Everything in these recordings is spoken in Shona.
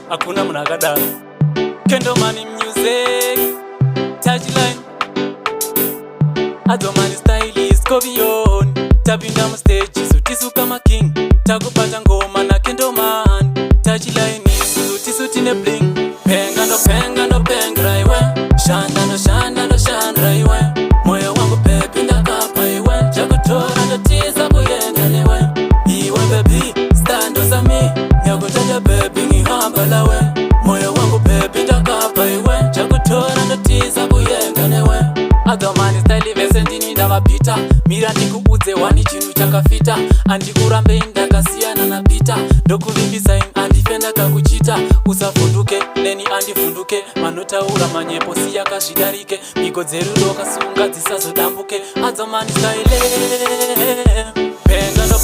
Hakuna mnakadaro Kendo Money Music Touchline Adomani stylist Kobion Tabinda mstage Suti kama king Takupata ngoma na Kendo Man Touchline Suti ne bling Penga no pengraiwe Shanda no shandraiwe Moyo wangu pepinda kapa iwe Chakutora ndo tiza kuyenda niwe Iwe baby Stando za mi Nyakutaja baby ngihambalawe Moyo wangu pepinda kapa iwe Chakutora ndo tiza kuyenda niwe Adomani style vesendini ndavapita Mira ndikuudze wani chinu chakafita Andikurambe indakasiyana napita Ndokuvimbisa andifenda kakuchita Usafunduke neni andifunduke Manotaura manyepo siya kashidarike Migo dzeru lokasunga dzisazodambuke Adomani style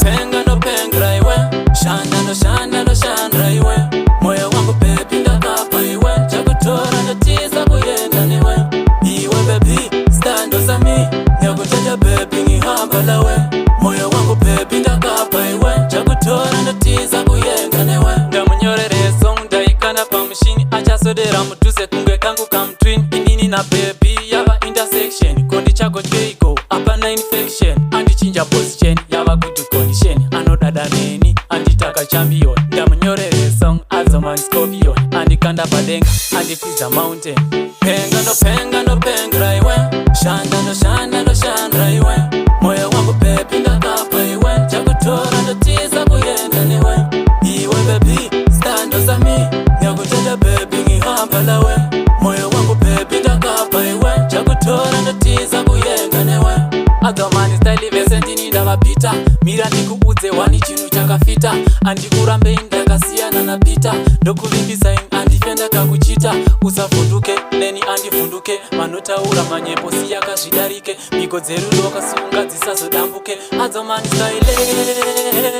Penga no pengraiwe Shanda no shandraiwe Moyo wangu pepinda kapa iwe Chakutora ndo tiza kuyenda niwe Iwe baby Stando za mi Nyakutaja baby ngihambalawe Moyo wangu pepinda kapa iwe Chakutora ndo tiza kuyenga newe Ndamunyorere song ndaikana pa mshini Acha sodera mutuse kungwe kangu kamtwin Inini na baby yava intersection Kondi chako joiko apana infection Andichinja position yava good condition Anodada neni anditaka champion Ndamunyorere song Adomani Scorpion Andikanda padenga andifiza mountain Penga no pengraiwe Shanda no shandraiwe Moyo wangu pepinda kapa iwe Chakutora ndo tiza kuyenda niwe Iwe baby Stando za mi Nyakutaja baby ngihambalawe Moyo wangu pepinda kapa iwe Chakutora ndo tiza kuyenda niwe Adomani style vesendini ndavapita Mira ndikuudze wani chinu chakafita Andikurambe indakasiyana napita Ndokuvimbisa andifenda kakuchita Usafunduke neni andifunduke Manotaura manyepo siya kashidarike Migo dzeru lokasunga dzisazodambuke Adomani style